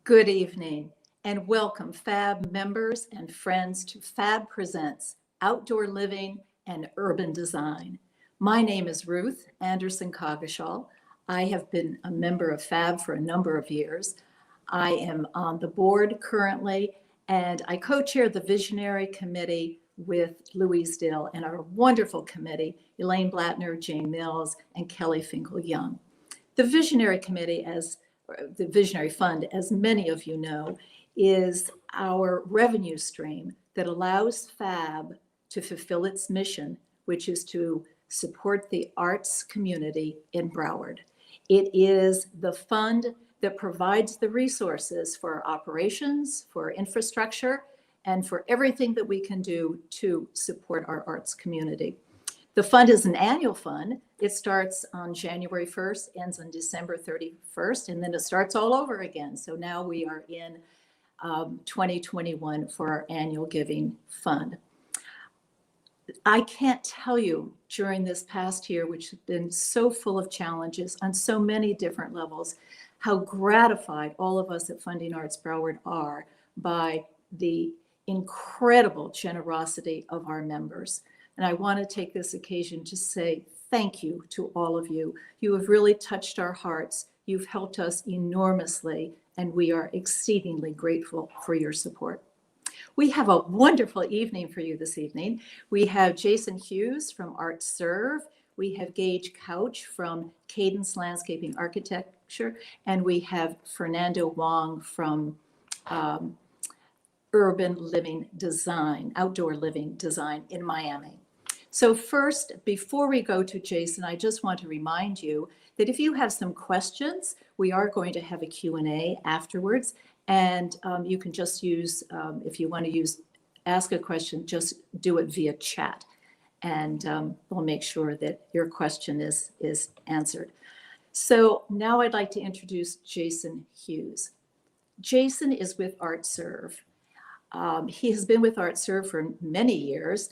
Good evening and welcome FAB members and friends to FAB Presents Outdoor Living and Urban Design. My name is Ruth Anderson Coggeshall. I have been a member of FAB for a number of years. I am on the board currently, and I co-chair the Visionary Committee with Louise Dill and our wonderful committee, Elaine Blattner, Jane Mills, and Kelly Finkel-Young. The Visionary Committee, as the Visionary Fund, as many of you know, is our revenue stream that allows FAB to fulfill its mission, which is to support the arts community in Broward. It is the fund that provides the resources for operations, for infrastructure, and for everything that we can do to support our arts community. The fund is an annual fund. It starts on January 1st, ends on December 31st, and then it starts all over again. So now we are in 2021 for our annual giving fund. I can't tell you during this past year, which has been so full of challenges on so many different levels, how gratified all of us at Funding Arts Broward are by the incredible generosity of our members. And I want to take this occasion to say thank you to all of you. You have really touched our hearts. You've helped us enormously, and we are exceedingly grateful for your support. We have a wonderful evening for you this evening. We have Jason Hughes from Art Serve. We have Gage Couch from Cadence Landscaping Architecture, and we have Fernando Wong from Urban Living Design, Outdoor Living Design in Miami. So first, before we go to Jason, I just want to remind you that if you have some questions, we are going to have a Q&A afterwards. And you can just use, if you want to ask a question, just do it via chat. And we'll make sure that your question is answered. So now I'd like to introduce Jason Hughes. Jason is with Art Serve. He has been with Art Serve for many years.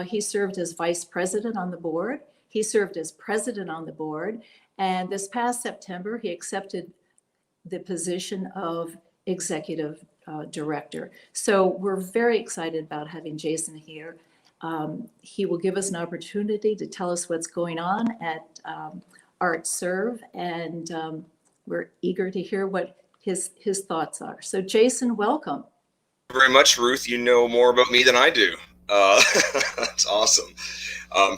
He served as vice president on the board. He served as president on the board. And this past September, he accepted the position of executive director. So we're very excited about having Jason here. He will give us an opportunity to tell us what's going on at Art Serve. And we're eager to hear what his thoughts are. So Jason, welcome. Very much, Ruth. You know more about me than I do. That's awesome.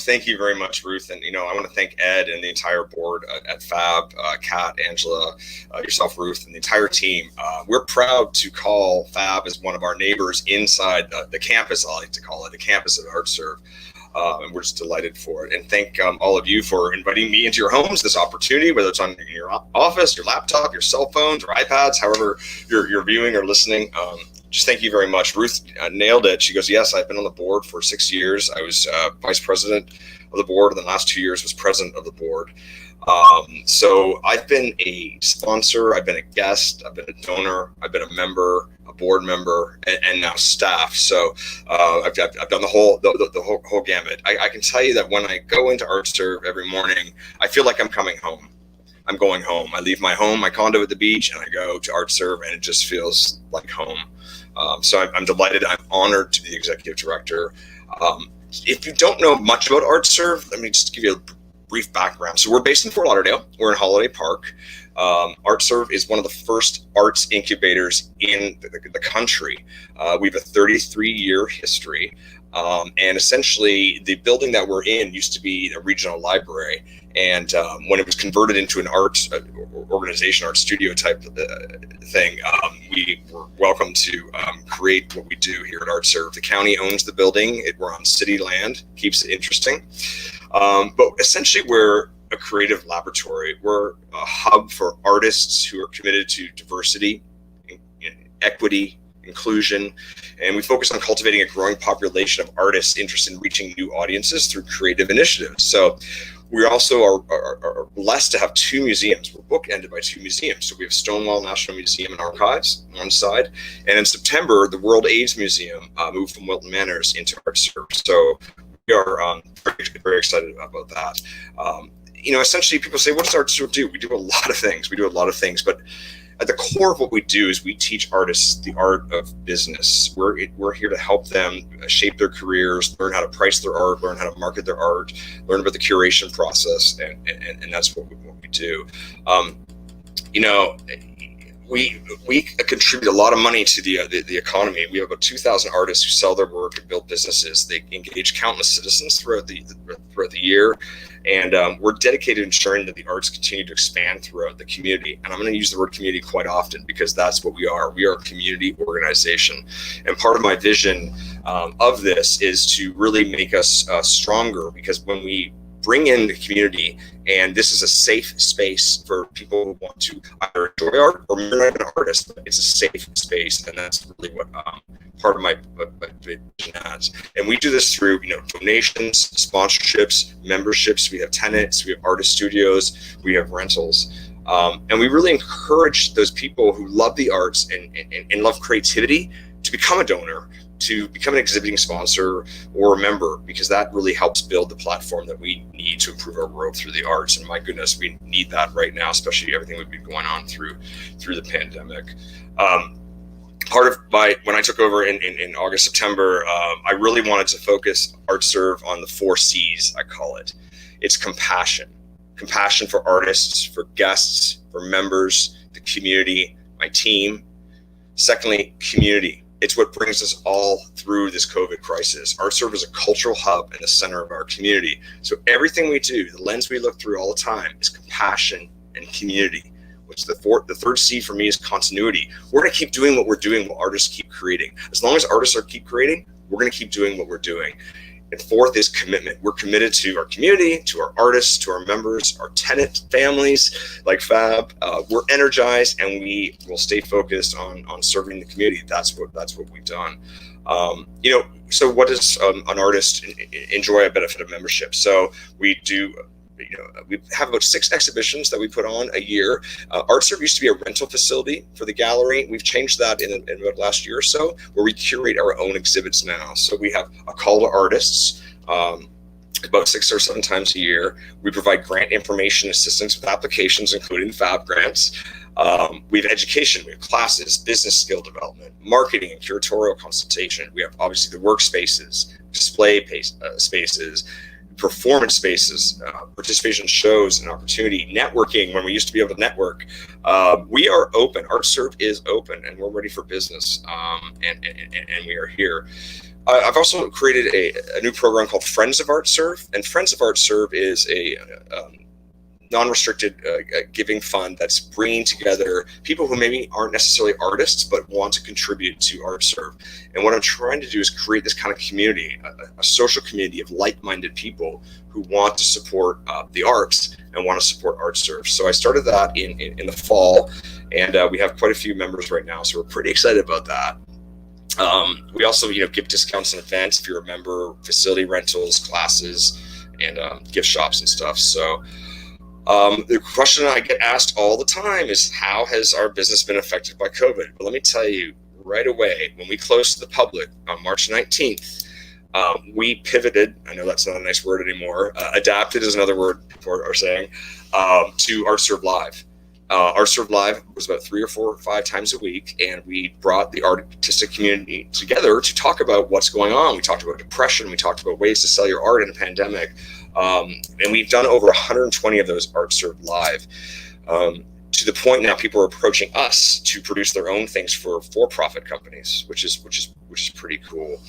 Thank you very much, Ruth. And, I want to thank Ed and the entire board at FAB, Kat, Angela, yourself, Ruth, and the entire team. We're proud to call FAB as one of our neighbors inside the campus, I like to call it, the campus of Art Serve. And we're just delighted for it. And thank all of you for inviting me into your homes, this opportunity, whether it's on your office, your laptop, your cell phones, or iPads, however you're viewing or listening. Just thank you very much. Ruth nailed it. She goes, yes, I've been on the board for 6 years. I was vice president of the board, and the last 2 years was president of the board. So I've been a sponsor, I've been a guest, I've been a donor, I've been a member, a board member, and now staff. So I've done the whole gamut. I can tell you that when I go into Art Serve every morning, I feel like I'm coming home. I'm going home. I leave my home, my condo at the beach, and I go to Art Serve, and it just feels like home. So I'm delighted. I'm honored to be the executive director. If you don't know much about Art Serve, let me just give you a brief background. So we're based in Fort Lauderdale. We're in Holiday Park. Art Serve is one of the first arts incubators in the country. We have a 33-year history. And essentially, the building that we're in used to be a regional library. And when it was converted into an arts organization, art studio type thing, we were welcome to create what we do here at Art Serve. The county owns the building. We're on city land, keeps it interesting. But essentially, we're a creative laboratory. We're a hub for artists who are committed to diversity, equity, inclusion, and we focus on cultivating a growing population of artists interested in reaching new audiences through creative initiatives. So we also are blessed to have two museums. We're bookended by two museums. So we have Stonewall National Museum and Archives on one side, and in September, the World AIDS Museum moved from Wilton Manors into Art Serve. So we are very excited about that. Essentially people say, what does Art Serve do? We do a lot of things. But at the core of what we do is we teach artists the art of business. We're here to help them shape their careers, learn how to price their art, learn how to market their art, learn about the curation process, and that's what we do. We contribute a lot of money to the economy. We have about 2,000 artists who sell their work and build businesses. They engage countless citizens throughout the year, and we're dedicated to ensuring that the arts continue to expand throughout the community. And I'm going to use the word community quite often because that's what we are. We are a community organization, and part of my vision of this is to really make us stronger, because when we bring in the community, and this is a safe space for people who want to either enjoy art or you're not an artist, but it's a safe space, and that's really what part of my vision is. And we do this through donations, sponsorships, memberships. We have tenants, we have artist studios, we have rentals, and we really encourage those people who love the arts and love creativity to become a donor, to become an exhibiting sponsor or a member, because that really helps build the platform that we need to improve our world through the arts. And my goodness, we need that right now, especially everything we've been going on through the pandemic. Part of when I took over in August, September, I really wanted to focus Art Serve on the 4 C's, I call it. It's compassion for artists, for guests, for members, the community, my team. Secondly, community. It's what brings us all through this COVID crisis. Art Serve is a cultural hub in the center of our community. So everything we do, the lens we look through all the time, is compassion and community, which the third C for me is continuity. We're going to keep doing what we're doing while artists keep creating. As long as artists keep creating, we're going to keep doing what we're doing. And fourth is commitment. We're committed to our community, to our artists, to our members, our tenant families like FAB. We're energized, and we will stay focused on serving the community. That's what we've done. So what does an artist enjoy a benefit of membership? So we do. We have about 6 exhibitions that we put on a year. Art Serve used to be a rental facility for the gallery. We've changed that in about last year or so, where we curate our own exhibits now. So we have a call to artists about 6 or 7 times a year. We provide grant information assistance with applications, including FAB grants. We have education, we have classes, business skill development, marketing and curatorial consultation. We have obviously the workspaces, display spaces, performance spaces, participation shows and opportunity, networking when we used to be able to network. We are open. Art Serve is open, and we're ready for business, and we are here. I've also created a new program called Friends of Art Serve, and Friends of Art Serve is a non-restricted giving fund that's bringing together people who maybe aren't necessarily artists but want to contribute to Art Serve. And what I'm trying to do is create this kind of community, a social community of like-minded people who want to support the arts and want to support Art Serve. So I started that in the fall, and we have quite a few members right now, so we're pretty excited about that. We also give discounts on events if you're a member, facility rentals, classes, and gift shops and stuff. So the question I get asked all the time is, how has our business been affected by COVID? But let me tell you right away, when we closed to the public on March 19th, we pivoted. I know that's not a nice word anymore. Adapted is another word people are saying, to Art Serve Live. Art Serve Live was about 3 or 4 or 5 times a week, and we brought the artistic community together to talk about what's going on. We talked about depression. We talked about ways to sell your art in a pandemic. And we've done over 120 of those Art Serve Live, to the point now people are approaching us to produce their own things for-profit companies, which is pretty cool.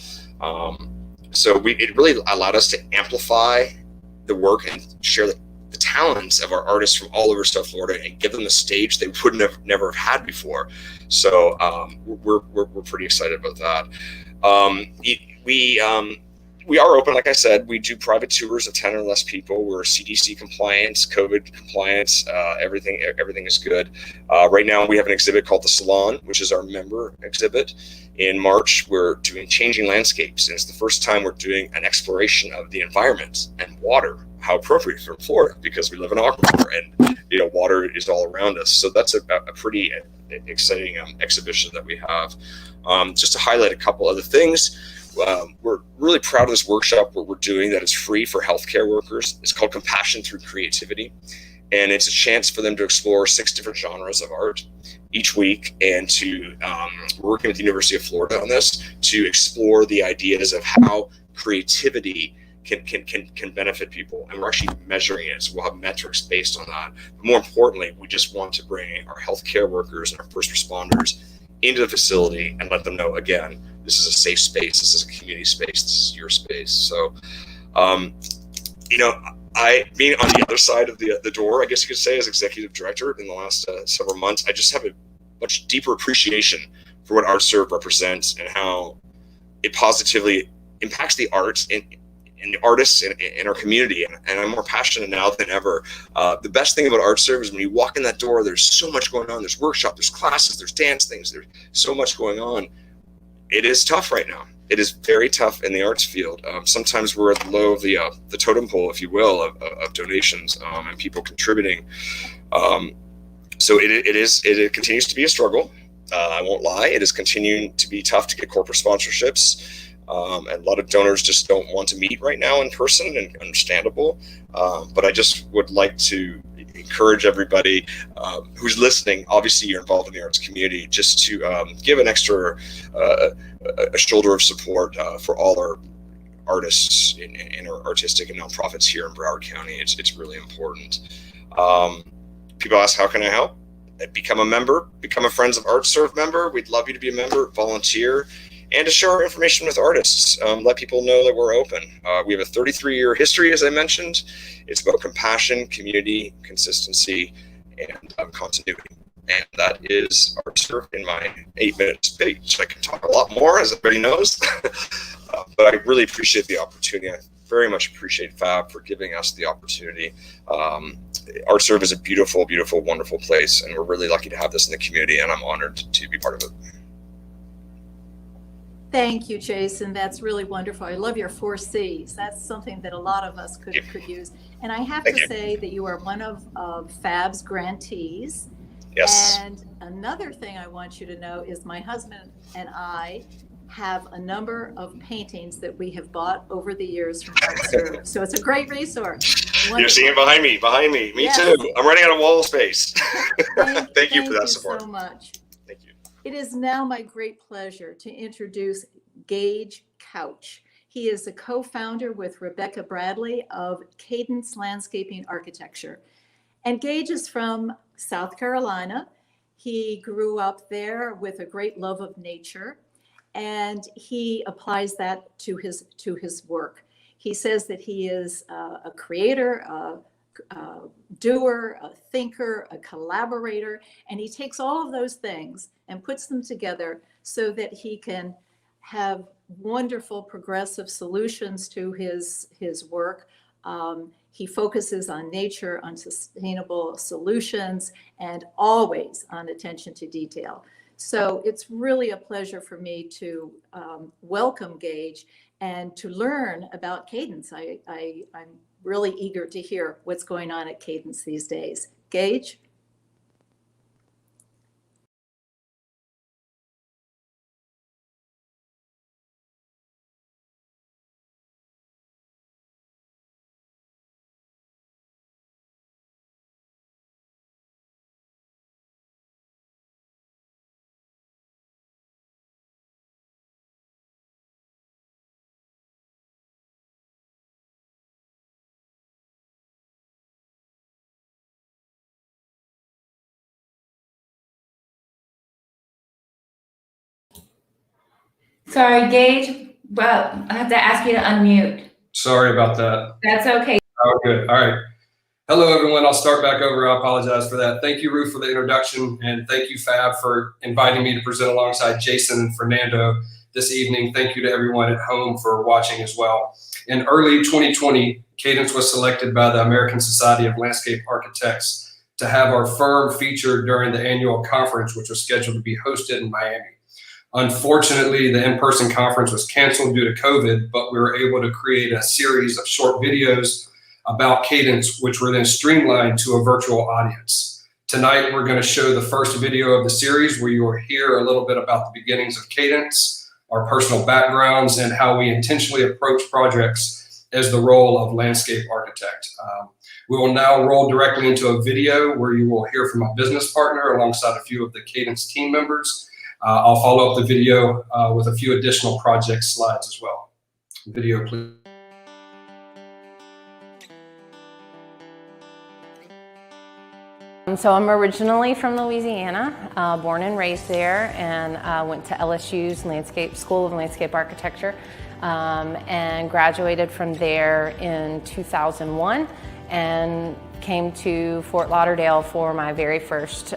So it really allowed us to amplify the work and share the talents of our artists from all over South Florida and give them a stage they wouldn't have never had before. So we're pretty excited about that. We are open, like I said. We do private tours of 10 or less people. We're CDC compliant, COVID compliant. Everything is good. Right now, we have an exhibit called The Salon, which is our member exhibit. In March, we're doing Changing Landscapes, and it's the first time we're doing an exploration of the environment and water. How appropriate for Florida, because we live in aquifer, and water is all around us. So that's a pretty exciting exhibition that we have. Just to highlight a couple other things. We're really proud of this workshop what we're doing that is free for healthcare workers. It's called Compassion Through Creativity, and it's a chance for them to explore 6 different genres of art. each week, and to we're working with the University of Florida on this to explore the ideas of how creativity can benefit people, and we're actually measuring it. So we'll have metrics based on that. But more importantly, we just want to bring our healthcare workers and our first responders into the facility and let them know, again, this is a safe space, this is a community space, this is your space. So, you know, I, being on the other side of the door, I guess you could say, as executive director in the last several months, I just have a much deeper appreciation for what Art Serve represents and how it positively impacts the arts and the artists in our community. And I'm more passionate now than ever. The best thing about Art Serve is when you walk in that door, there's so much going on. There's workshops, there's classes, there's dance things, there's so much going on. It is tough right now. It is very tough in the arts field. Sometimes we're at the low of the totem pole, if you will, of donations and people contributing. So it continues to be a struggle. I won't lie. It is continuing to be tough to get corporate sponsorships. And a lot of donors just don't want to meet right now in person, and understandable. But I just would like to encourage everybody who's listening. Obviously, you're involved in the arts community, just to give an extra a shoulder of support for all our artists in our artistic and nonprofits here in Broward County. It's really important. People ask, how can I help? Become a member, become a Friends of Art Serve member. We'd love you to be a member, volunteer, and to share our information with artists. Let people know that we're open. We have a 33-year history, as I mentioned. It's about compassion, community, consistency, and continuity. And that is Art Serve in my 8-minute speech. I can talk a lot more, as everybody knows. But I really appreciate the opportunity. I very much appreciate FAB for giving us the opportunity. Art Serve is a beautiful, beautiful, wonderful place, and we're really lucky to have this in the community, and I'm honored to be part of it. Thank you, Jason. That's really wonderful. I love your 4 C's. That's something that a lot of us could use. And I have to say that you are one of FAB's grantees. Yes. And another thing I want you to know is my husband and I have a number of paintings that we have bought over the years from Art Serve. So it's a great resource. Wonderful. You're seeing behind me. Me yes. Too. I'm running out of wall space. Thank you for that support. Thank you so much. Thank you. It is now my great pleasure to introduce Gage Couch. He is a co-founder with Rebecca Bradley of Cadence Landscaping Architecture. And Gage is from South Carolina. He grew up there with a great love of nature, and he applies that to his work. He says that he is a creator, a doer, a thinker, a collaborator, and he takes all of those things and puts them together so that he can have wonderful progressive solutions to his work. He focuses on nature, on sustainable solutions, and always on attention to detail. So it's really a pleasure for me to welcome Gage and to learn about Cadence. I'm really eager to hear what's going on at Cadence these days. Gage? Sorry, Gage. Well, I have to ask you to unmute. Sorry about that. That's okay. Oh, good. All right. Hello, everyone. I'll start back over. I apologize for that. Thank you, Ruth, for the introduction, and thank you, FAB, for inviting me to present alongside Jason and Fernando this evening. Thank you to everyone at home for watching as well. In early 2020, Cadence was selected by the American Society of Landscape Architects to have our firm featured during the annual conference, which was scheduled to be hosted in Miami. Unfortunately, the in-person conference was canceled due to COVID, but we were able to create a series of short videos about Cadence, which were then streamlined to a virtual audience. Tonight, we're going to show the first video of the series where you will hear a little bit about the beginnings of Cadence, our personal backgrounds, and how we intentionally approach projects as the role of landscape architect. We will now roll directly into a video where you will hear from my business partner alongside a few of the Cadence team members. I'll follow up the video with a few additional project slides as well. Video, please. So I'm originally from Louisiana, born and raised there, and went to LSU's School of Landscape Architecture, and graduated from there in 2001 and came to Fort Lauderdale for my very first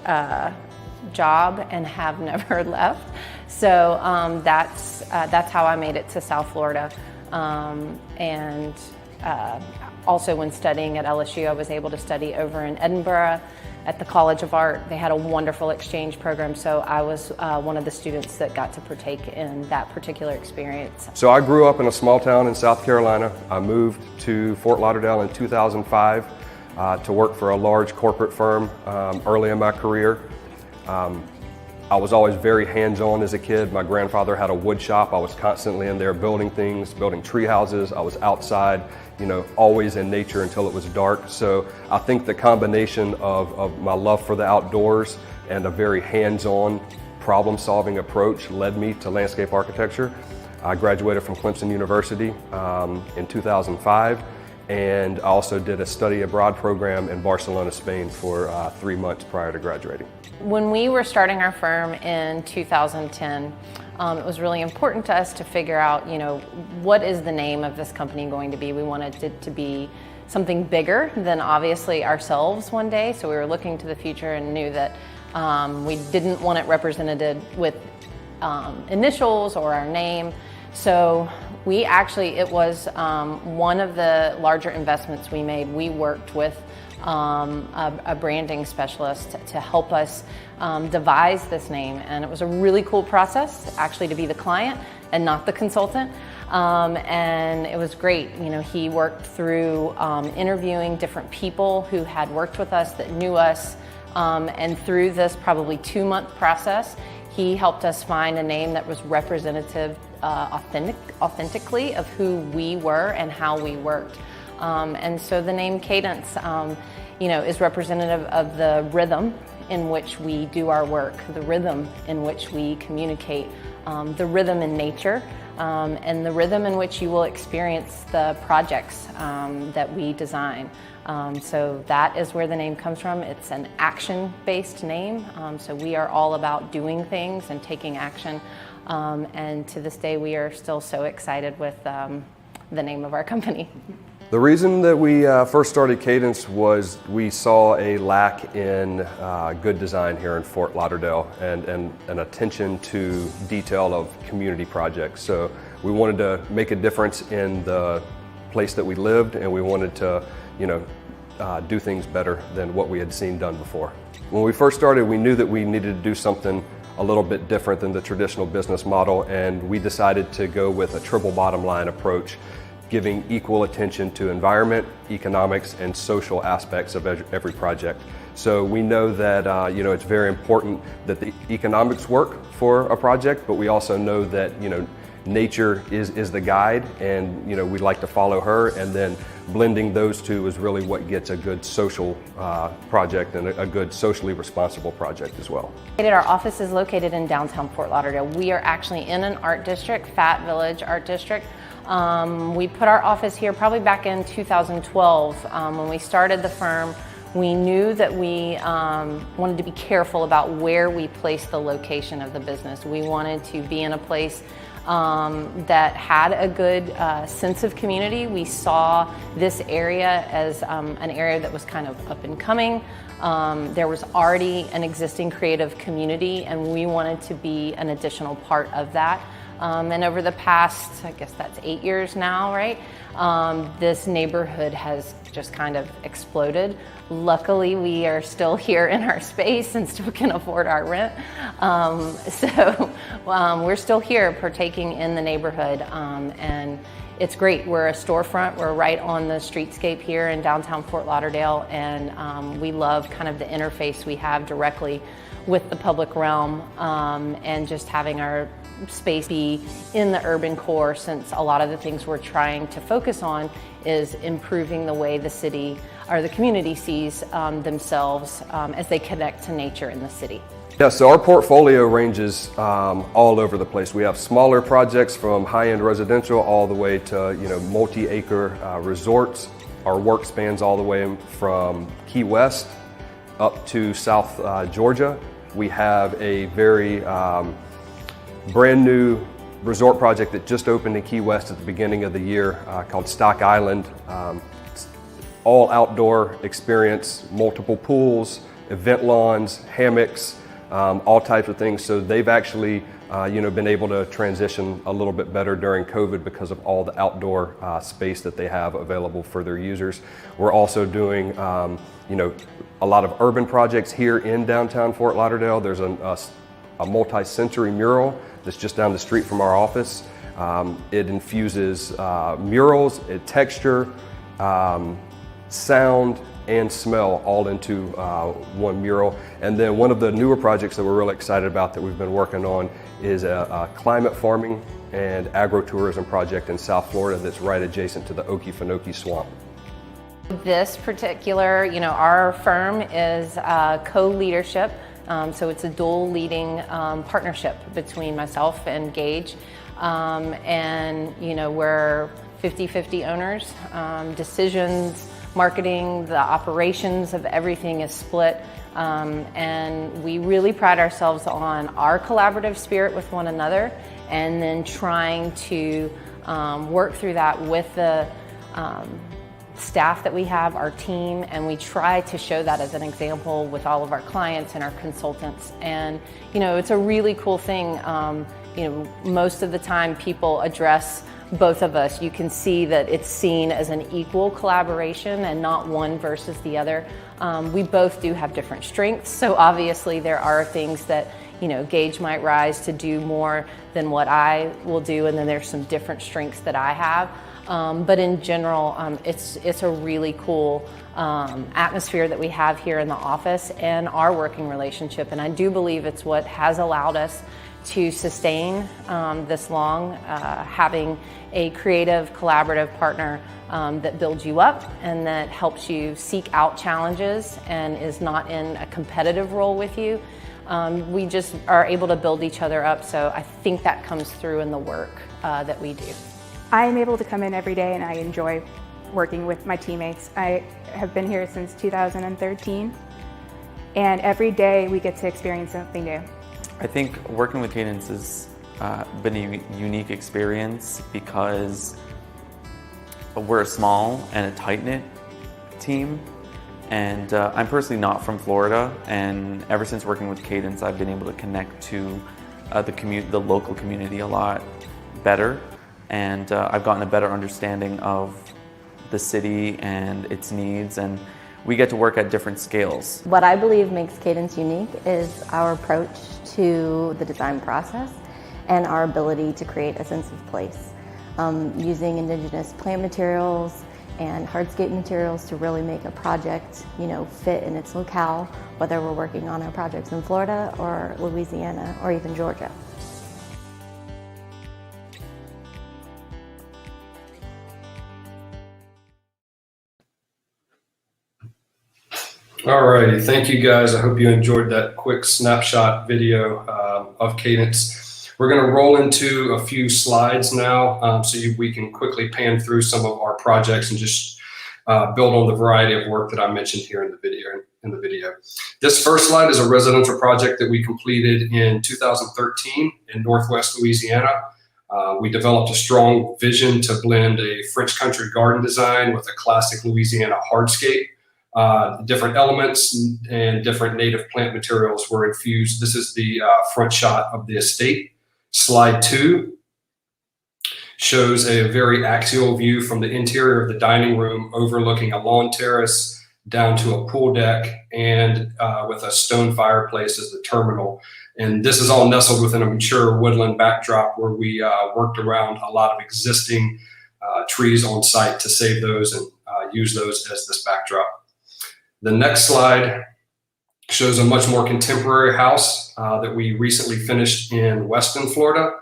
job and have never left. So that's how I made it to South Florida. Also when studying at LSU, I was able to study over in Edinburgh at the College of Art. They had a wonderful exchange program, so I was one of the students that got to partake in that particular experience. So I grew up in a small town in South Carolina. I moved to Fort Lauderdale in 2005 to work for a large corporate firm early in my career. I was always very hands-on as a kid. My grandfather had a wood shop. I was constantly in there building things, building tree houses. I was outside, always in nature until it was dark. So I think the combination of my love for the outdoors and a very hands-on problem-solving approach led me to landscape architecture. I graduated from Clemson University in 2005, and I also did a study abroad program in Barcelona, Spain for 3 months prior to graduating. When we were starting our firm in 2010, it was really important to us to figure out, what is the name of this company going to be? We wanted it to be something bigger than obviously ourselves one day. So we were looking to the future and knew that we didn't want it represented with initials or our name. So it was one of the larger investments we made. We worked with a branding specialist to help us devise this name, and it was a really cool process actually to be the client and not the consultant, and it was great. He worked through interviewing different people who had worked with us that knew us, and through this probably 2-month process he helped us find a name that was representative authentically of who we were and how we worked. And so the name Cadence, is representative of the rhythm in which we do our work, the rhythm in which we communicate, the rhythm in nature, and the rhythm in which you will experience the projects that we design. So that is where the name comes from. It's an action-based name, so we are all about doing things and taking action. And to this day, we are still so excited with the name of our company. The reason that we first started Cadence was we saw a lack in good design here in Fort Lauderdale and an attention to detail of community projects. So we wanted to make a difference in the place that we lived, and we wanted to, do things better than what we had seen done before. When we first started, we knew that we needed to do something a little bit different than the traditional business model, and we decided to go with a triple bottom line approach, giving equal attention to environment, economics, and social aspects of every project. So we know that it's very important that the economics work for a project, but we also know that nature is the guide, and we'd like to follow her, and then blending those two is really what gets a good social project and a good socially responsible project as well. Our office is located in downtown Fort Lauderdale. We are actually in an art district, Fat Village Art District. We put our office here probably back in 2012. When we started the firm, we knew that we wanted to be careful about where we placed the location of the business. We wanted to be in a place that had a good sense of community. We saw this area as an area that was kind of up and coming. There was already an existing creative community, and we wanted to be an additional part of that. And over the past, I guess that's 8 years now, right? This neighborhood has just kind of exploded. Luckily, we are still here in our space and still can afford our rent. So we're still here partaking in the neighborhood, and it's great. We're a storefront. We're right on the streetscape here in downtown Fort Lauderdale, and we love kind of the interface we have directly with the public realm, and just having our space be in the urban core, since a lot of the things we're trying to focus on is improving the way the city or the community sees themselves as they connect to nature in the city. Yeah, so our portfolio ranges all over the place. We have smaller projects from high-end residential all the way to multi-acre resorts. Our work spans all the way from Key West up to South Georgia. We have a very brand new resort project that just opened in Key West at the beginning of the year called Stock Island. All outdoor experience, multiple pools, event lawns, hammocks, all types of things. So they've actually been able to transition a little bit better during COVID because of all the outdoor space that they have available for their users. We're also doing a lot of urban projects here in downtown Fort Lauderdale. There's a multi-sensory mural that's just down the street from our office. It infuses murals, texture, sound, and smell all into one mural. And then one of the newer projects that we're really excited about that we've been working on is a climate farming and agro-tourism project in South Florida that's right adjacent to the Okefenokee Swamp. This particular, our firm is co-leadership, so it's a dual leading partnership between myself and Gage, and we're 50-50 owners. Decisions, marketing, the operations of everything is split, and we really pride ourselves on our collaborative spirit with one another, and then trying to work through that with the staff that we have, our team, and we try to show that as an example with all of our clients and our consultants. And it's a really cool thing. Most of the time people address both of us. You can see that it's seen as an equal collaboration and not one versus the other. We both do have different strengths, so obviously there are things that Gage might rise to do more than what I will do, and then there's some different strengths that I have. But in general, it's a really cool atmosphere that we have here in the office and our working relationship, and I do believe it's what has allowed us to sustain this long, having a creative, collaborative partner that builds you up and that helps you seek out challenges and is not in a competitive role with you. We just are able to build each other up, so I think that comes through in the work that we do. I am able to come in every day and I enjoy working with my teammates. I have been here since 2013, and every day we get to experience something new. I think working with Cadence has been a unique experience because we're a small and a tight-knit team, and I'm personally not from Florida, and ever since working with Cadence I've been able to connect to the local community a lot better, and I've gotten a better understanding of the city and its needs, and we get to work at different scales. What I believe makes Cadence unique is our approach to the design process and our ability to create a sense of place. Using indigenous plant materials and hardscape materials to really make a project, fit in its locale, whether we're working on our projects in Florida or Louisiana or even Georgia. All righty, thank you guys. I hope you enjoyed that quick snapshot video of Cadence. We're going to roll into a few slides now, we can quickly pan through some of our projects and just build on the variety of work that I mentioned here in the video. This first slide is a residential project that we completed in 2013 in Northwest Louisiana. We developed a strong vision to blend a French country garden design with a classic Louisiana hardscape. Different elements and different native plant materials were infused. This is the front shot of the estate. Slide 2 shows a very axial view from the interior of the dining room overlooking a lawn terrace down to a pool deck and with a stone fireplace as the terminal. And this is all nestled within a mature woodland backdrop where we worked around a lot of existing trees on site to save those and use those as this backdrop. The next slide shows a much more contemporary house that we recently finished in Weston, Florida.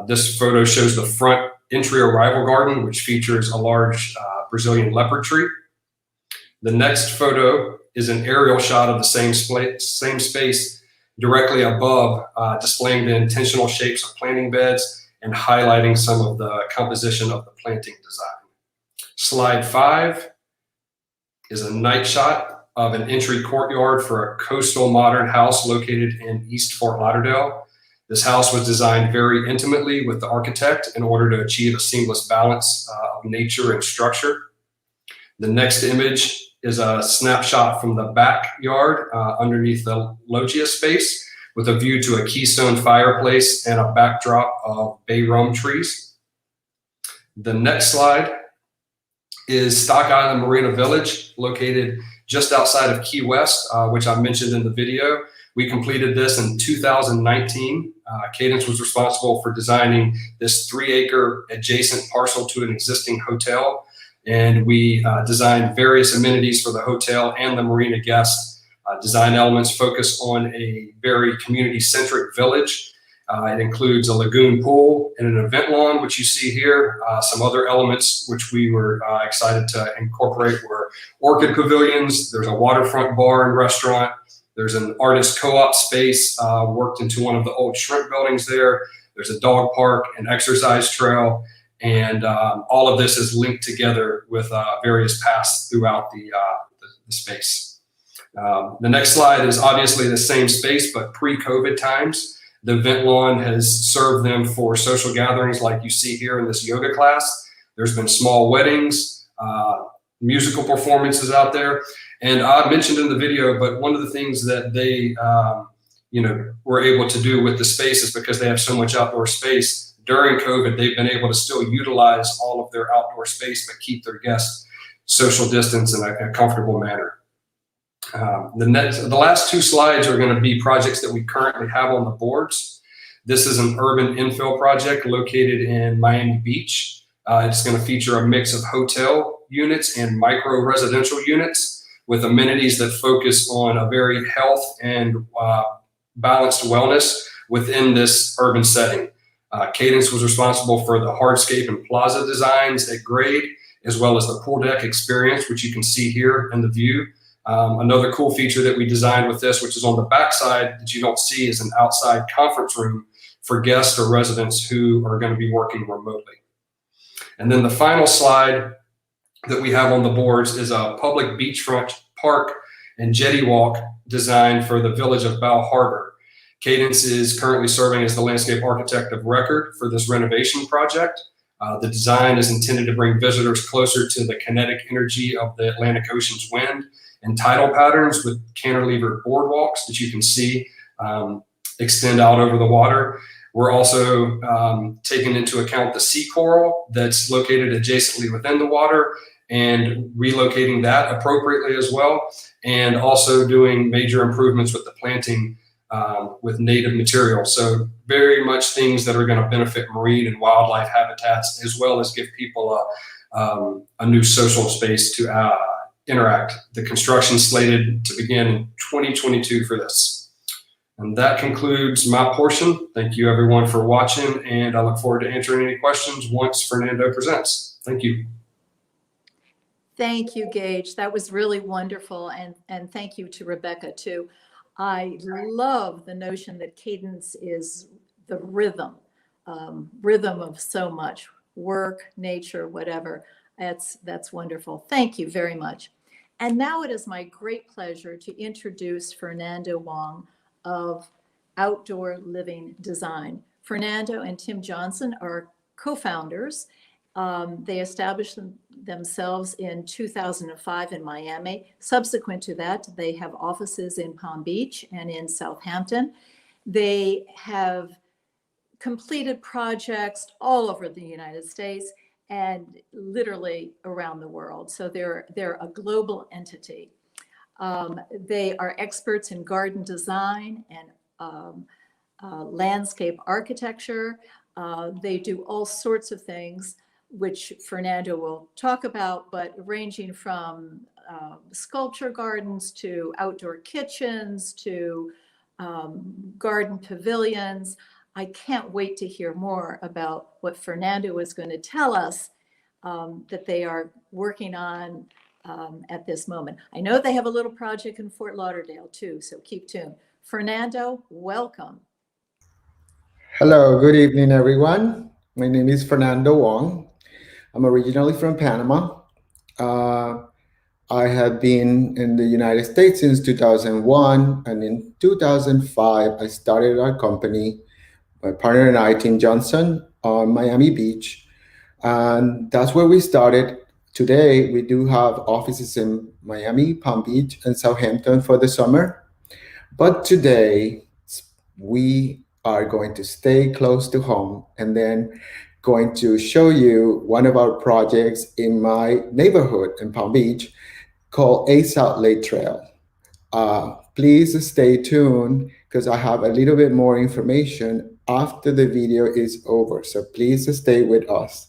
This photo shows the front entry arrival garden, which features a large Brazilian leopard tree. The next photo is an aerial shot of the same space directly above, displaying the intentional shapes of planting beds and highlighting some of the composition of the planting design. Slide 5 is a night shot of an entry courtyard for a coastal modern house located in East Fort Lauderdale. This house was designed very intimately with the architect in order to achieve a seamless balance of nature and structure. The next image is a snapshot from the backyard underneath the loggia space with a view to a keystone fireplace and a backdrop of bay rum trees. The next slide is Stock Island Marina Village, located just outside of Key West, which I mentioned in the video. We completed this in 2019. Cadence was responsible for designing this 3-acre adjacent parcel to an existing hotel. And we designed various amenities for the hotel and the marina guests. Design elements focus on a very community-centric village. It includes a lagoon pool and an event lawn, which you see here. Some other elements which we were excited to incorporate were orchid pavilions. There's a waterfront bar and restaurant. There's an artist co-op space worked into one of the old shrimp buildings there. There's a dog park, an exercise trail, and all of this is linked together with various paths throughout the space. The next slide is obviously the same space, but pre-COVID times. The event lawn has served them for social gatherings like you see here in this yoga class. There's been small weddings, musical performances out there. And I mentioned in the video, but one of the things that they were able to do with the space is because they have so much outdoor space. During COVID, they've been able to still utilize all of their outdoor space, but keep their guests social distance in a comfortable manner. The last 2 slides are going to be projects that we currently have on the boards. This is an urban infill project located in Miami Beach. It's going to feature a mix of hotel units and micro residential units with amenities that focus on a very health and balanced wellness within this urban setting. Cadence was responsible for the hardscape and plaza designs at grade, as well as the pool deck experience, which you can see here in the view. Another cool feature that we designed with this, which is on the backside that you don't see, is an outside conference room for guests or residents who are going to be working remotely. And then the final slide that we have on the boards is a public beachfront park and jetty walk designed for the village of Bow Harbor. Cadence is currently serving as the landscape architect of record for this renovation project. The design is intended to bring visitors closer to the kinetic energy of the Atlantic Ocean's wind and tidal patterns with cantilevered boardwalks that you can see extend out over the water. We're also taking into account the sea coral that's located adjacently within the water and relocating that appropriately as well, and also doing major improvements with the planting with native material. So very much things that are going to benefit marine and wildlife habitats, as well as give people a new social space to interact. The construction slated to begin in 2022 for this. And that concludes my portion. Thank you everyone for watching, and I look forward to answering any questions once Fernando presents. Thank you. Thank you, Gage. That was really wonderful. And thank you to Rebecca too. I love the notion that cadence is the rhythm of so much work, nature, whatever. That's wonderful. Thank you very much. And now it is my great pleasure to introduce Fernando Wong of Outdoor Living Design. Fernando and Tim Johnson are co-founders. They established themselves in 2005 in Miami. Subsequent to that, they have offices in Palm Beach and in Southampton. They have completed projects all over the United States and literally around the world. So they're a global entity. They are experts in garden design and landscape architecture. They do all sorts of things, which Fernando will talk about, but ranging from sculpture gardens to outdoor kitchens to garden pavilions. I can't wait to hear more about what Fernando is going to tell us that they are working on at this moment. I know they have a little project in Fort Lauderdale too, so keep tuned. Fernando, welcome. Hello, good evening, everyone. My name is Fernando Wong. I'm originally from Panama. I have been in the United States since 2001, and in 2005, I started our company, my partner and I, Tim Johnson, on Miami Beach. And that's where we started. Today, we do have offices in Miami, Palm Beach, and Southampton for the summer. But today, we are going to stay close to home and then going to show you one of our projects in my neighborhood in Palm Beach called Ace Outlet Trail. Please stay tuned because I have a little bit more information after the video is over. So please stay with us.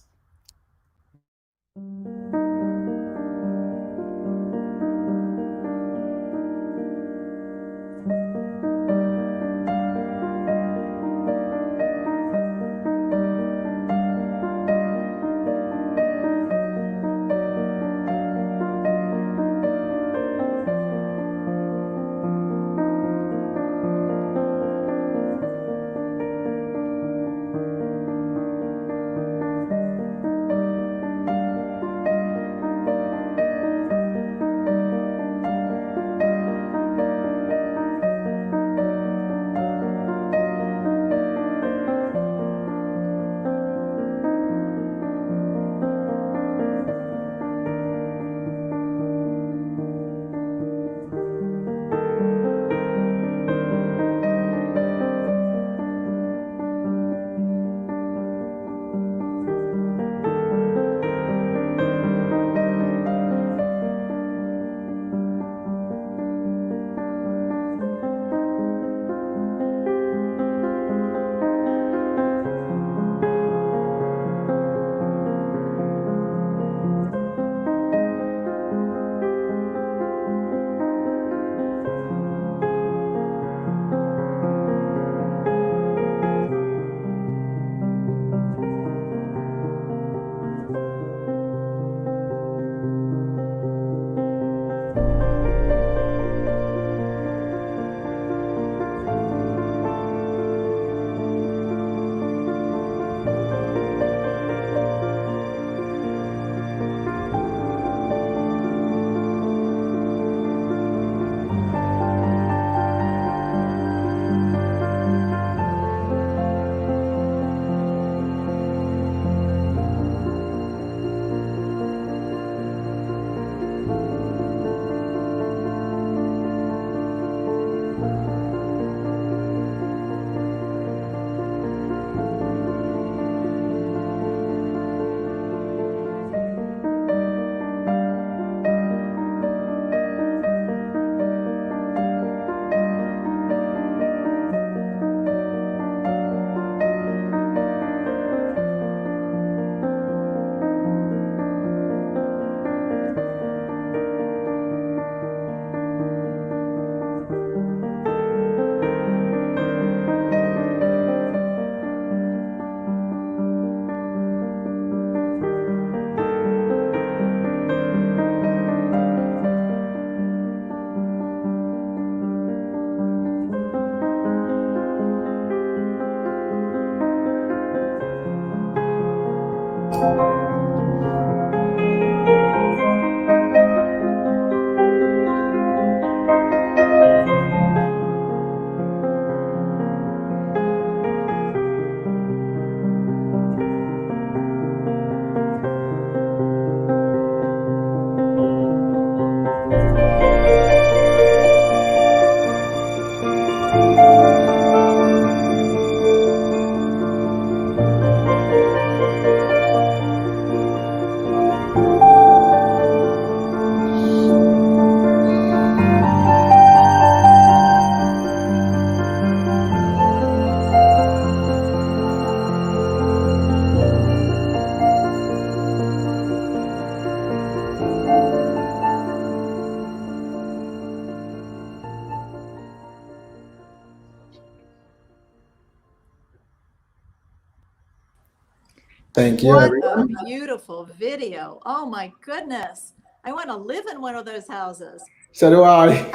Thank you, What everyone. a beautiful video. Oh my goodness. I want to live in one of those houses. So do I.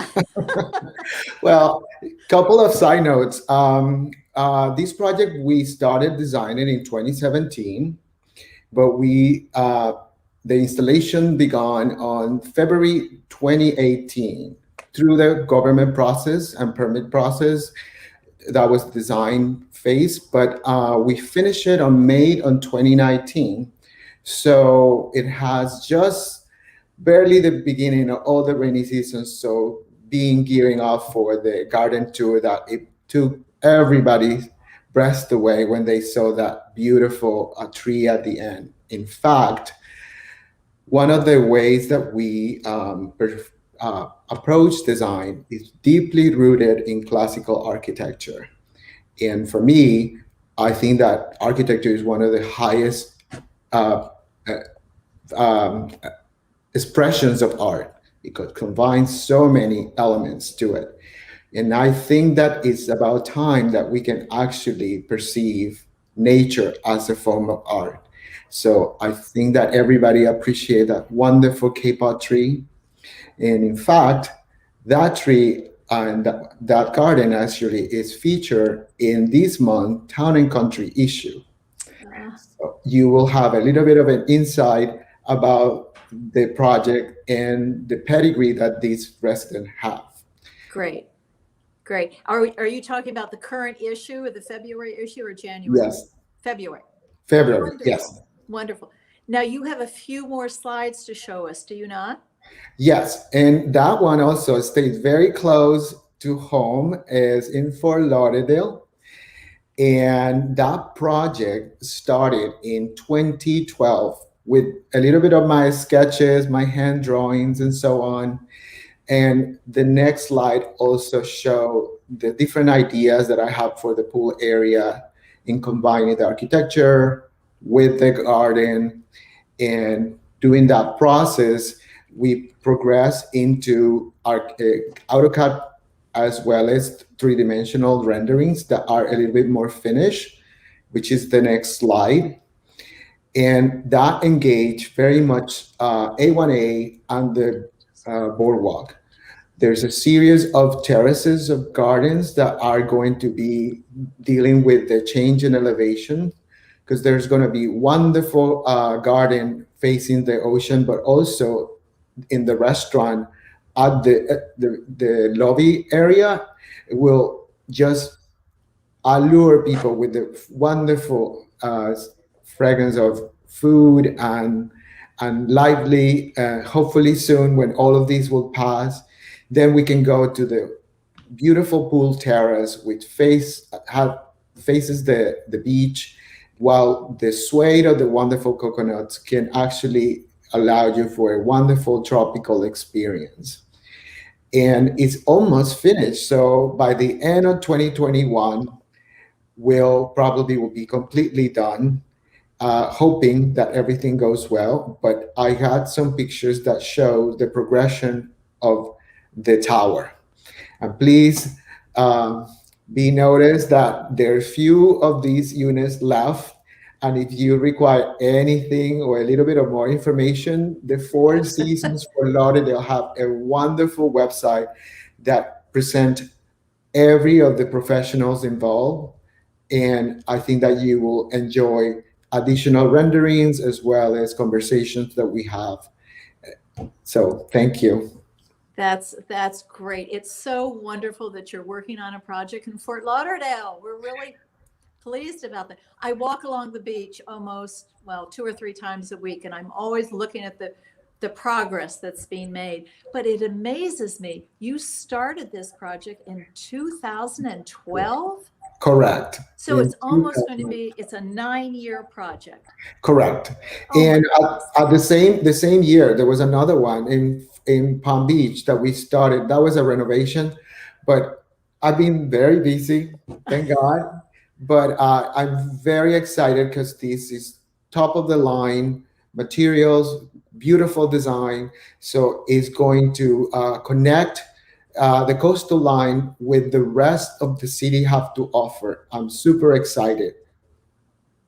Well, couple of side notes. This project we started designing in 2017, but the installation began on February 2018 through the government process and permit process. That was design phase, but we finished it on May on 2019. So it has just barely the beginning of all the rainy seasons. So gearing up for the garden tour that it took everybody's breath away when they saw that beautiful tree at the end. In fact, one of the ways that we approach design is deeply rooted in classical architecture. And for me, I think that architecture is one of the highest expressions of art because it combines so many elements to it. And I think that it's about time that we can actually perceive nature as a form of art. So I think that everybody appreciates that wonderful K-pot tree. And in fact, that tree and that garden actually is featured in this month's Town and Country issue. So you will have a little bit of an insight about the project and the pedigree that these residents have. Great. Great. Are you talking about the current issue, the February issue, or January? Yes. February. February, yes. Wonderful. Now you have a few more slides to show us, do you not? Yes, and that one also stays very close to home, is in Fort Lauderdale. And that project started in 2012 with a little bit of my sketches, my hand drawings, and so on. And the next slide also show the different ideas that I have for the pool area in combining the architecture with the garden. And doing that process, we progress into our AutoCAD as well as three-dimensional renderings that are a little bit more finished, which is the next slide. And that engage very much A1A and the boardwalk. There's a series of terraces of gardens that are going to be dealing with the change in elevation, because there's going to be wonderful garden facing the ocean, but also in the restaurant at the lobby area. It will just allure people with the wonderful fragrance of food and lively. Hopefully soon, when all of these will pass, then we can go to the beautiful pool terrace which faces the beach, while the sway of the wonderful coconuts can actually allow you for a wonderful tropical experience. And it's almost finished. So by the end of 2021, will be completely done, hoping that everything goes well. But I had some pictures that show the progression of the tower. And please be noticed that there are few of these units left. And if you require anything or a little bit of more information, the Four Seasons for Lauderdale have a wonderful website that present every of the professionals involved. And I think that you will enjoy additional renderings as well as conversations that we have. So thank you. That's great. It's so wonderful that you're working on a project in Fort Lauderdale. We're really pleased about that. I walk along the beach almost, 2 or 3 times a week, and I'm always looking at the progress that's being made. But it amazes me. You started this project in 2012? Correct. So it's almost going to be, it's a 9-year project. Correct. Oh, and at the same year, there was another one in Palm Beach that we started. That was a renovation, but I've been very busy, thank God. But I'm very excited because this is top of the line materials, beautiful design. So it's going to connect the coastal line with the rest of the city have to offer. I'm super excited.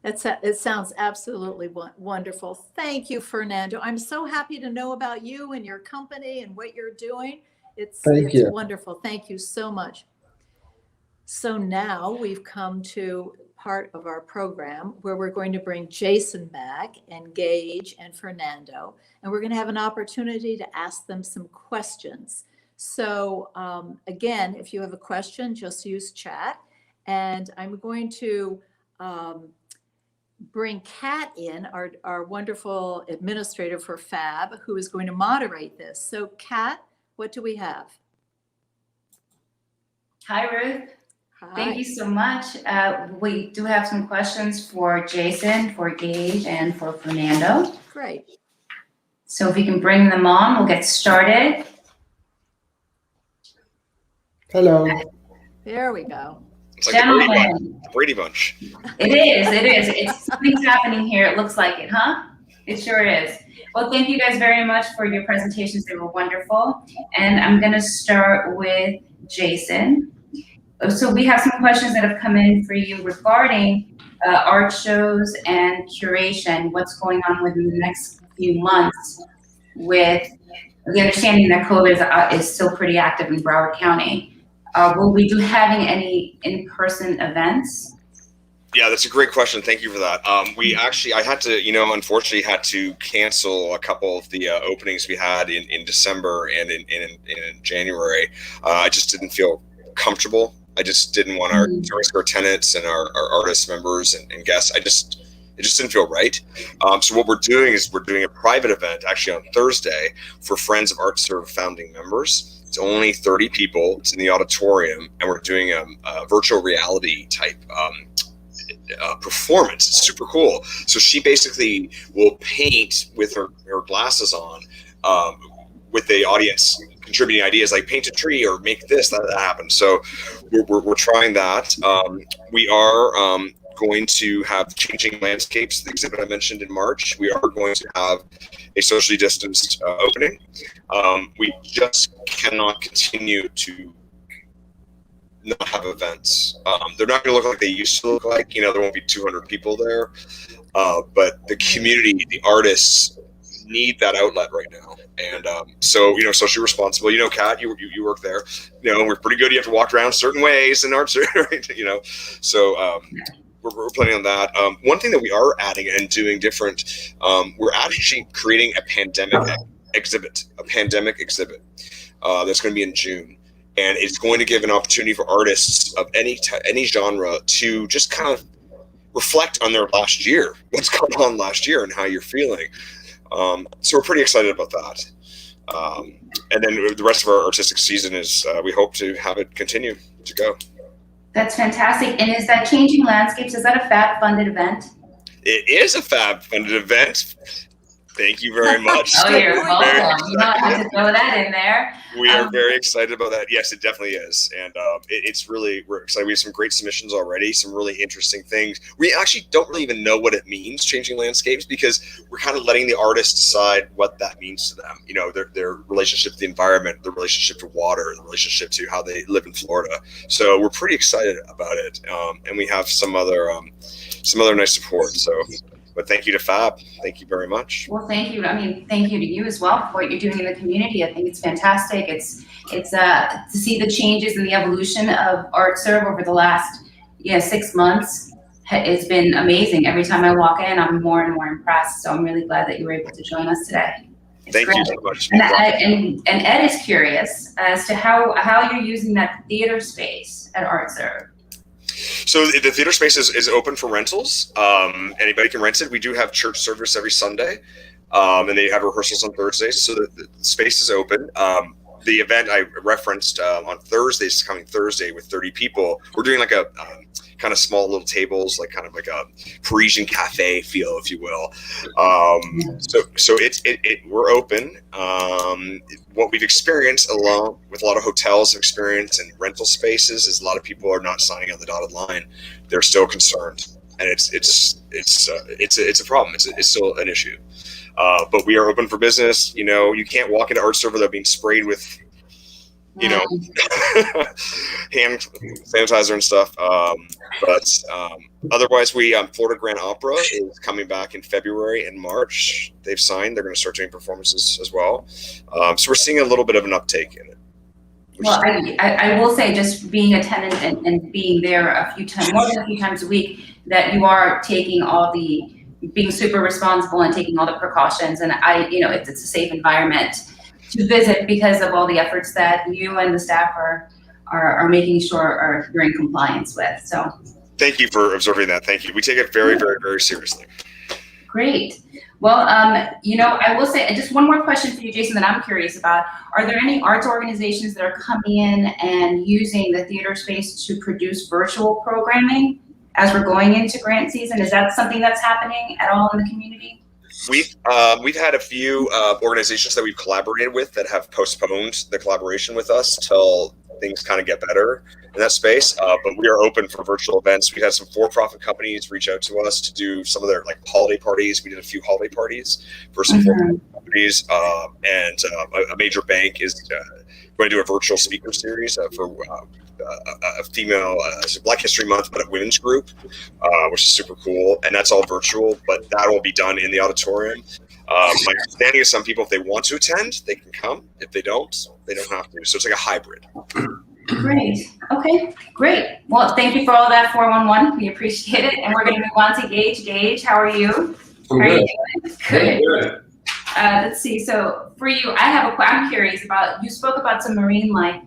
It sounds absolutely wonderful. Thank you, Fernando. I'm so happy to know about you and your company and what you're doing. It's Thank you. wonderful. Thank you so much. So now we've come to part of our program where we're going to bring Jason back and Gage and Fernando, and we're going to have an opportunity to ask them some questions. So again, if you have a question, just use chat. And I'm going to bring Kat in, our wonderful administrator for FAB, who is going to moderate this. So Kat, what do we have? Hi, Ruth. Hi. Thank you so much. We do have some questions for Jason, for Gage, and for Fernando. Great. So if we can bring them on, we'll get started. Hello. There we go. It's like Gentlemen, the Brady Bunch. it is. Something's happening here. It looks like it, huh? It sure is. Well, thank you guys very much for your presentations. They were wonderful. And I'm going to start with Jason. So we have some questions that have come in for you regarding art shows and curation. What's going on within the next few months with the understanding that COVID is still pretty active in Broward County. Will we be having any in-person events? Yeah, that's a great question. Thank you for that. I had to, unfortunately had to cancel a couple of the openings we had in December and in January. I just didn't feel comfortable. I just didn't want to risk our tenants and our artist members and guests. It just didn't feel right. So what we're doing is we're doing a private event actually on Thursday for Friends of Art Serve founding members. It's only 30 people. It's in the auditorium, and we're doing a virtual reality type performance. It's super cool. So she basically will paint with her glasses on, with the audience contributing ideas like paint a tree or make this, that happen. So we're trying that. We are going to have Changing Landscapes, the exhibit I mentioned in March. We are going to have a socially distanced opening. We just cannot continue to not have events. They're not going to look like they used to look like. There won't be 200 people there, but the community, the artists need that outlet right now. And so socially responsible. Kat, you work there. We're pretty good. You have to walk around certain ways in arts, right? So we're planning on that. One thing that we are adding and doing different, we're actually creating a pandemic exhibit. That's going to be in June. And it's going to give an opportunity for artists of any genre to just kind of reflect on their last year, what's going on last year and how you're feeling. So we're pretty excited about that. And then the rest of our artistic season is, we hope to have it continue to go. That's fantastic. And is that Changing Landscapes, is that a FAB funded event? It is a FAB funded event. Thank you very much. Oh, you're welcome. You don't have to throw that in there. We are very excited about that. Yes, it definitely is. And we're excited. We have some great submissions already, some really interesting things. We actually don't really even know what it means, Changing Landscapes, because we're kind of letting the artists decide what that means to them. Their relationship to the environment, their relationship to water, the relationship to how they live in Florida. So we're pretty excited about it. And we have some other nice support. But thank you to FAB. Thank you very much. Well, thank you. Thank you to you as well for what you're doing in the community. I think it's fantastic. It's to see the changes and the evolution of Art Serve over the last 6 months. It's been amazing. Every time I walk in, I'm more and more impressed. So I'm really glad that you were able to join us today. Thank you so much. And Ed is curious as to how you're using that theater space at Art Serve. So the theater space is open for rentals. Anybody can rent it. We do have church service every Sunday, and they have rehearsals on Thursdays. So the space is open. The event I referenced on Thursdays, coming Thursday with 30 people, we're doing like a kind of small little tables, like kind of like a Parisian cafe feel, if you will. So we're open. What we've experienced along with a lot of hotels experience and rental spaces is a lot of people are not signing on the dotted line. They're still concerned, and it's a problem. It's still an issue. But we are open for business. You can't walk into Art Serve without being sprayed with you know, hand sanitizer and stuff. But otherwise, Florida Grand Opera is coming back in February and March. They've signed. They're going to start doing performances as well. So we're seeing a little bit of an uptake in it. Well, I will say, just being attendant and being there a few times, more than a few times a week, that you are taking being super responsible and taking all the precautions. And it's a safe environment to visit because of all the efforts that you and the staff are making sure you're in compliance with. So thank you for observing that. Thank you. We take it very, very, very seriously. Great. Well, I will say just one more question for you, Jason, that I'm curious about. Are there any arts organizations that are coming in and using the theater space to produce virtual programming as we're going into grant season? Is that something that's happening at all in the community? We've had a few organizations that we've collaborated with that have postponed the collaboration with us till things kind of get better in that space. But we are open for virtual events. We had some for-profit companies reach out to us to do some of their holiday parties. We did a few holiday parties for some for-profit companies, and a major bank is going to do a virtual speaker series for a female Black History Month, but a women's group, which is super cool. And that's all virtual, but that will be done in the auditorium. My understanding is some people, if they want to attend, they can come. If they don't, they don't have to. So it's like a hybrid. Great. Okay, great. Well, thank you for all that 411. We appreciate it. And we're going to move on to Gage. Gage, how are you? I'm good. Good. Let's see. So for you, I'm curious about, you spoke about some marine life,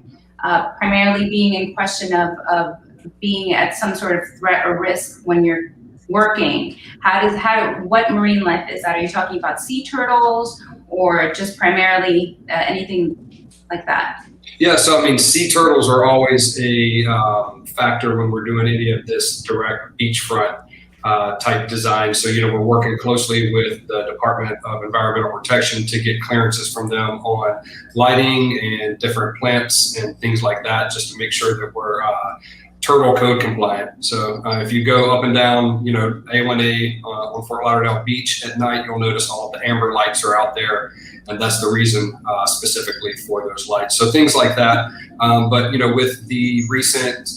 primarily being in question of being at some sort of threat or risk when you're working. What marine life is that? Are you talking about sea turtles or just primarily anything like that? Yeah, so I mean, sea turtles are always a factor when we're doing any of this direct beachfront type design. So, we're working closely with the Department of Environmental Protection to get clearances from them on lighting and different plants and things like that, just to make sure that we're turtle code compliant. So if you go up and down, A1A on Fort Lauderdale Beach at night, you'll notice all of the amber lights are out there. And that's the reason specifically for those lights. So things like that. But, with the recent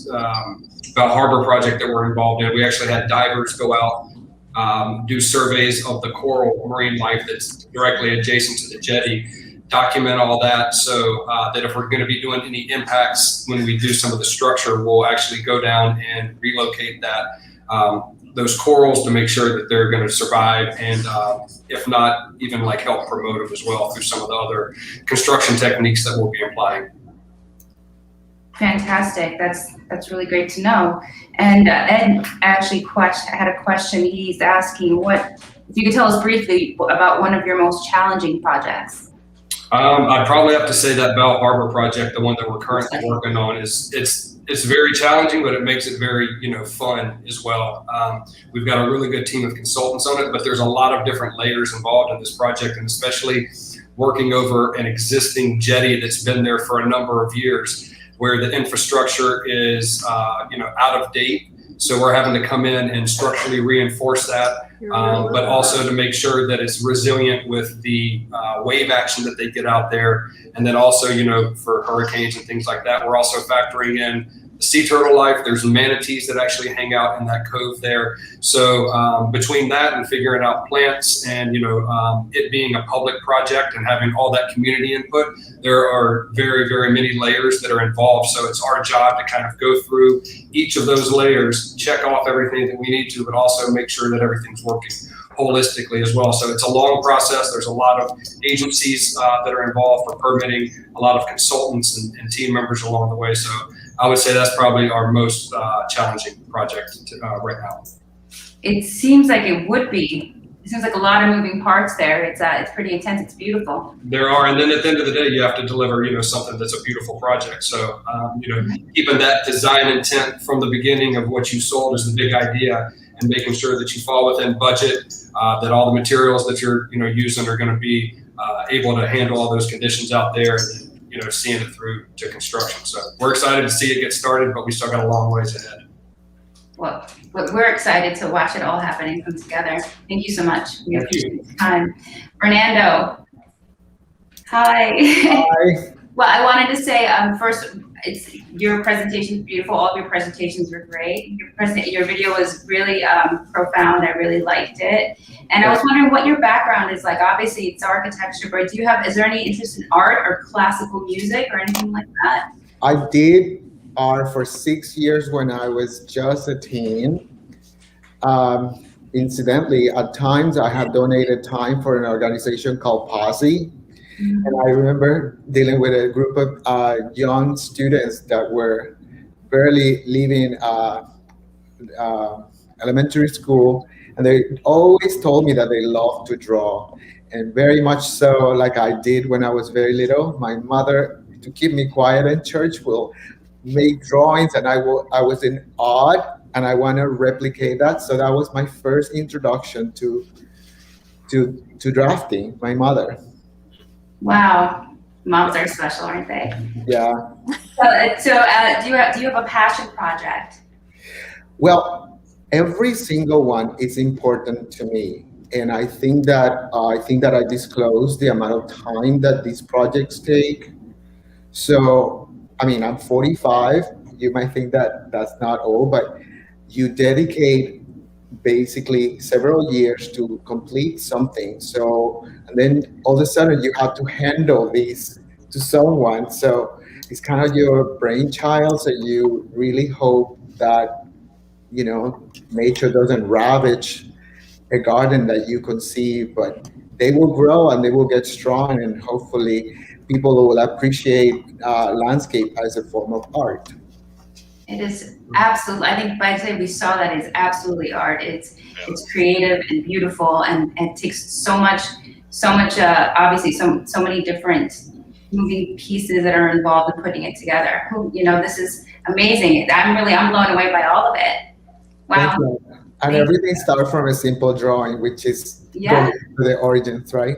Bell Harbor project that we're involved in, we actually had divers go out, do surveys of the coral marine life that's directly adjacent to the jetty, document all that so that if we're going to be doing any impacts when we do some of the structure, we'll actually go down and relocate those corals to make sure that they're going to survive, and if not, even help promote them as well through some of the other construction techniques that we'll be applying. Fantastic. That's really great to know. And Ed actually had a question. He's asking if you could tell us briefly about one of your most challenging projects. I'd probably have to say that Bell Harbor project, the one that we're currently working on, it's very challenging, but it makes it very, fun as well. We've got a really good team of consultants on it, but there's a lot of different layers involved in this project, and especially working over an existing jetty that's been there for a number of years, where the infrastructure is, out of date. So we're having to come in and structurally reinforce that, but also to make sure that it's resilient with the wave action that they get out there. And then also, for hurricanes and things like that, we're also factoring in sea turtle life. There's manatees that actually hang out in that cove there. So between that and figuring out plants and, it being a public project and having all that community input, there are very, very many layers that are involved. So it's our job to kind of go through each of those layers, check off everything that we need to, but also make sure that everything's working holistically as well. So it's a long process. There's a lot of agencies that are involved for permitting, a lot of consultants and team members along the way. So I would say that's probably our most challenging project right now. It seems like it would be. It seems like a lot of moving parts there. It's pretty intense. It's beautiful. There are, and then at the end of the day, you have to deliver, something that's a beautiful project. So, keeping that design intent from the beginning of what you sold is the big idea, and making sure that you fall within budget, that all the materials that you're, using are going to be able to handle all those conditions out there, and seeing it through to construction. So we're excited to see it get started, but we still got a long ways ahead. Well, we're excited to watch it all happen and come together. Thank you so much. We appreciate the time. Fernando. Hi. Hi. Well, I wanted to say first, it's your presentation is beautiful. All of your presentations were great. Your video was really profound. I really liked it. And I was wondering what your background is like. Obviously, it's architecture, but is there any interest in art or classical music or anything like that? I did art for 6 years when I was just a teen. Incidentally, at times I have donated time for an organization called Posse. And I remember dealing with a group of young students that were barely leaving elementary school, and they always told me that they loved to draw, and very much so like I did when I was very little. My mother, to keep me quiet in church, will make drawings, and I was in awe, and I want to replicate that. So that was my first introduction to drafting. My mother. Wow, moms are special, aren't they? Yeah. So do you have a passion project? Well, every single one is important to me, and I think that I disclose the amount of time that these projects take. So, I mean, I'm 45. You might think that that's not old, but you dedicate basically several years to complete something. So, and then all of a sudden you have to handle these to someone. So it's kind of your brainchild. So you really hope that, nature doesn't ravage a garden that you conceive, but they will grow and they will get strong, and hopefully people will appreciate landscape as a form of art. It is absolutely, I think by the time we saw that, it's absolutely art. It's creative and beautiful, and it takes so much, obviously so many different moving pieces that are involved in putting it together. This is amazing. I'm blown away by all of it. Wow. And everything starts from a simple drawing, which is going to the origins, right?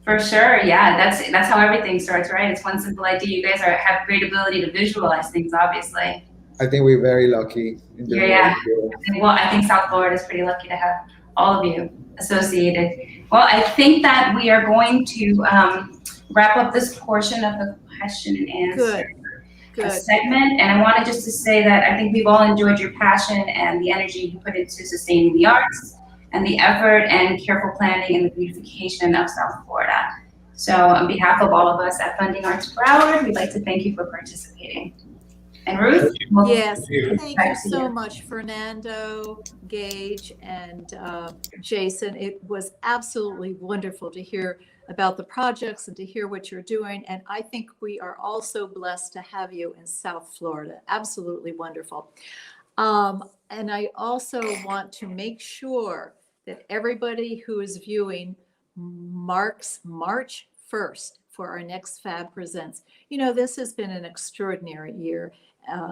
For sure, yeah. That's how everything starts, right? It's one simple idea. You guys have great ability to visualize things, obviously. I think we're very lucky. Yeah. Well, I think South Florida is pretty lucky to have all of you associated. Well, I think that we are going to wrap up this portion of the question and answer segment. And I wanted just to say that I think we've all enjoyed your passion and the energy you put into sustaining the arts and the effort and careful planning and the beautification of South Florida. So on behalf of all of us at Funding Arts Broward, we'd like to thank you for participating. And Ruth? Yes, thank you so much, Fernando, Gage, and Jason. It was absolutely wonderful to hear about the projects and to hear what you're doing. And I think we are also blessed to have you in South Florida. Absolutely wonderful. And I also want to make sure that everybody who is viewing marks March 1st for our next FAB Presents. This has been an extraordinary year.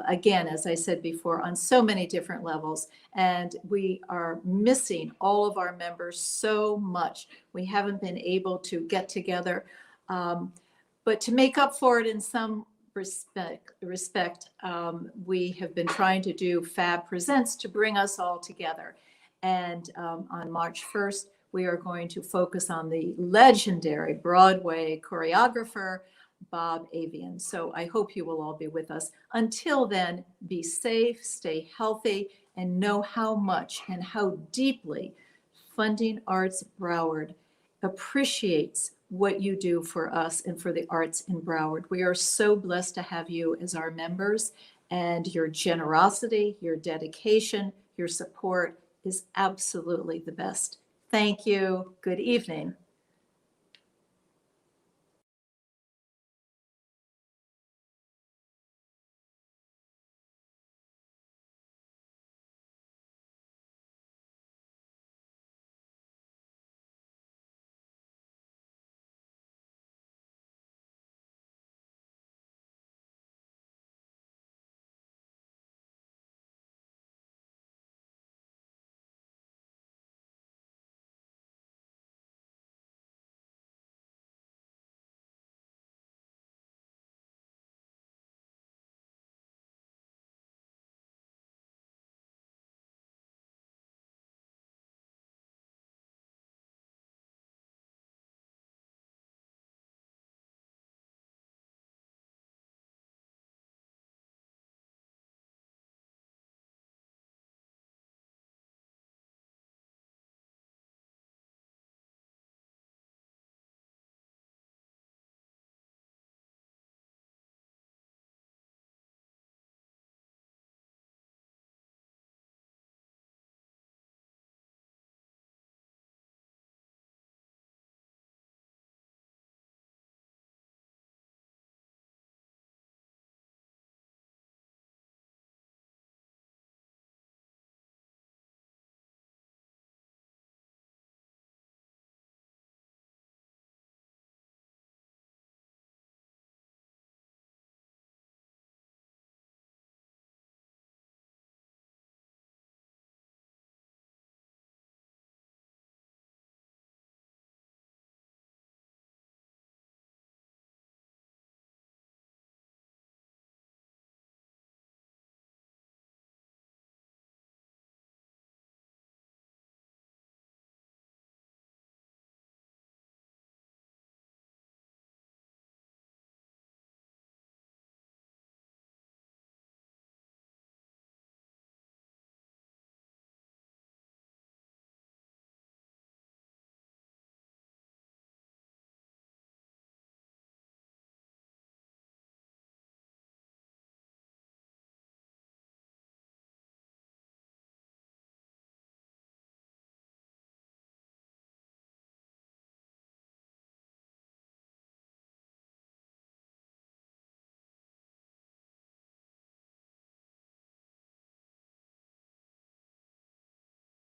Again, as I said before, on so many different levels, and we are missing all of our members so much. We haven't been able to get together, but to make up for it in some respect, we have been trying to do FAB Presents to bring us all together. And on March 1st, we are going to focus on the legendary Broadway choreographer, Bob Avian. So I hope you will all be with us. Until then, be safe, stay healthy, and know how much and how deeply Funding Arts Broward appreciates what you do for us and for the arts in Broward. We are so blessed to have you as our members, and your generosity, your dedication, your support is absolutely the best. Thank you. Good evening.